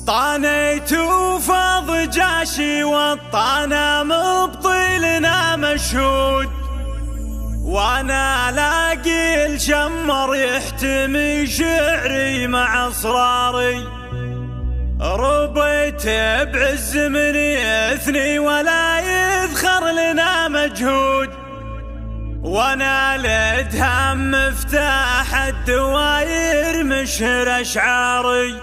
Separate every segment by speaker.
Speaker 1: طانيت وفاض جاشي والطانا مبطلنا مشهود، وانا الاقي الشمر يحتمي شعري مع اصراري. ربيت بعز من يثني ولا يذخر لنا مجهود، وانا لدهم مفتاح الدواير مشهر اشعاري.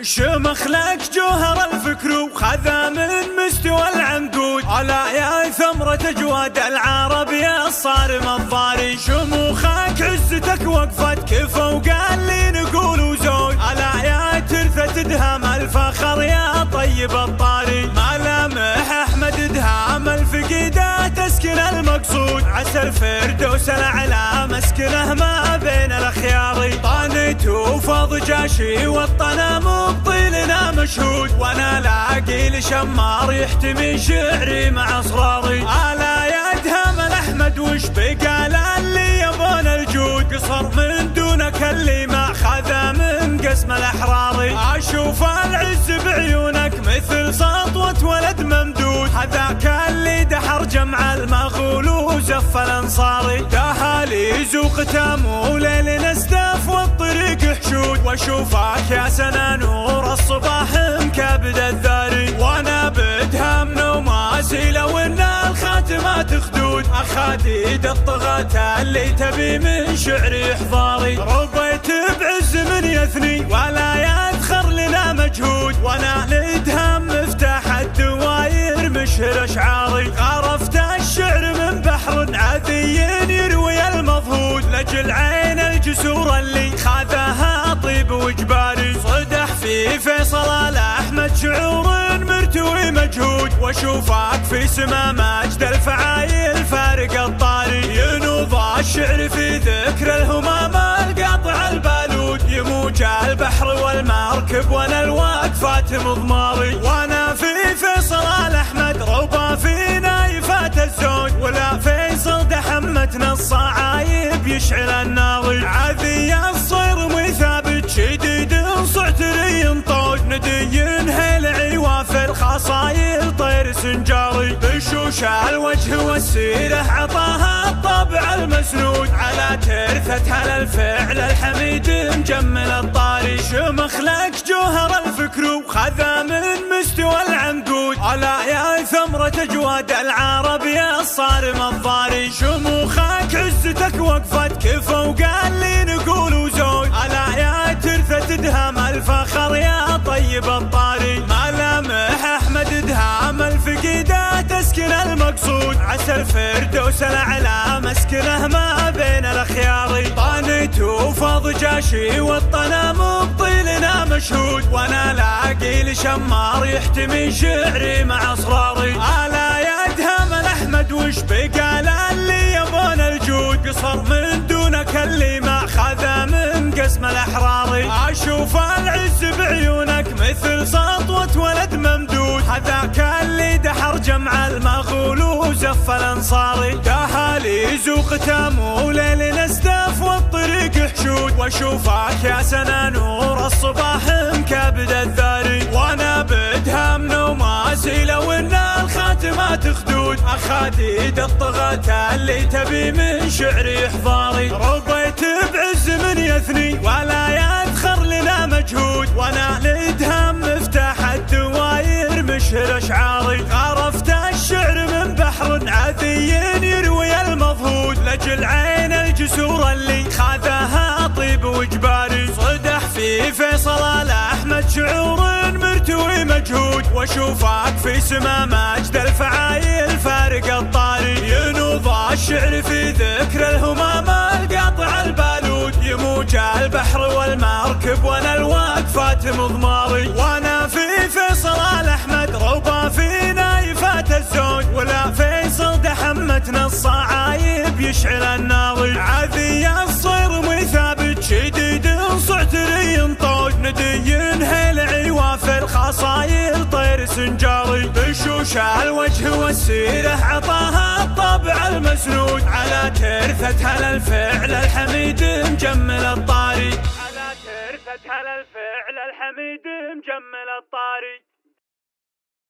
Speaker 1: شمخ لك جوهر الفكر وخذا من مستوى العنقود، الا يا ثمرة اجواد العرب يا الصارم الضاري. شموخك عزتك وقفت كفا وقال لي نقول وزود، الا يا ترثة دهام الفخر يا طيب الطاري. ملامح احمد دهام الفقيدة تسكن المقصود، عسى الفردوس الاعلى مسكنه ما بين الاخيار. طانيت وفاض جاشي والطنا مبطلنا مشهود، وانا لاقي لشمار يحتمي شعري مع اصراري. الا يدهم الاحمد وش بقال اللي يبون الجود، قصر من دونك اللي ما خذا من قسم الاحرار. اشوف العز بعيونك مثل سطوة ولد ممدود، هذاك اللي دحر جمع المغول وزف الانصاري. دهالي زوق تام ليل نستف والطريق حشود، واشوفك يا سنة نور الصباح مكبد الذاري. وانا بدهم نوماسي لو ان الخاتمات خدود، اخاديد الطغاة اللي تبي من شعري احضاري. ربيت بعز من يثني ولا يذخر لنا مجهود، وانا لدهم مفتاح الدواير مشهر اشعاري. غرفت الشعر من بحر عذي يروي المضهود، لجل عين الجسور اللي خاذها طيب وجباري. صدح في فيصل الاحمد شعور مرتوي مجهود، واشوفك في سما مجد الفعايل فارق الطاري. ينوض الشعر في ذكر الهمام القاطع البالود، يموج البحر والمركب وانا الوقفات مضماري. وانا في فيصل الاحمد روضه في نايفات الزود، ولا فيصل دحمتنا الصعايب يشعل الناضي. عذي الصير مثابت شديد صعتري ينطود، ندي هلعي وافر خصايل طير سنجاري. بشوش الوجه والسيره عطاها الطابع المسنود، على ترثتها للفعل الحميد مجمل الطاري. شمخ لك جوهر الفكر وخذا من مستوى العنقود، الا يا ثمرة اجواد العرب يا الصارم الضاري. شموخك عزتك وقفت كفا وقال لي نقول وزود، الا يا ترثة دهام الفخر يا طيب الطاري. ملامح احمد دهام الفقيدة تسكن المقصود، عسى الفردوس الاعلى مسكنه ما بين الاخيار. طانيت وفاض جاشي والطنا مبطلنا مشهود، وانا لاقي لشمار يحتمي شعري مع اصراري. الا يدهم الاحمد وش بقال اللي يبون الجود، قصر من دونك اللي ما خذا من قسم الاحرار. اشوف العز بعيونك مثل سطوة ولد ممدود، هذاك اللي دحر جمع المغول وزف الانصاري. دهالي زوق تام وليل نستف والطريق حشود، واشوفك يا سنة نور الصباح مكبد الذاري. وانا بدهم نوماسي لو ان الخاتمات خدود، اخاديد الطغاة اللي تبي من شعري احضاري. ربيت بعز من يثني ولا يذخر لنا مجهود، وانا لدهم مفتاح الدواير مشهر اشعاري. غرفت الشعر من بحر عذي يروي المضهود، لجل عين الجسور اللي خاذها طيب وجباري. صدح في فيصل الاحمد شعور مرتوي مجهود، واشوفك في سما مجد الفعايل فارق الطاري. ينوض الشعر في ذكر الهمام القاطع البالود، يموج البحر والمركب وانا الوقفات مضماري. وانا في فيصل الاحمد روضه في نايفات الزود، ولا فيصل دحمتنا الصعايب يشعل الناضي. عذي الصير مثابت شديد صعتري ينطود، ندي هلعي وافر خصايل طير سنجاري. بشوش الوجه والسيره عطاها الطابع المسنود، على ترثتها للفعل الحميد مجمل الطاري. على ترثتها على الفعل الحميد مجمل الطاري.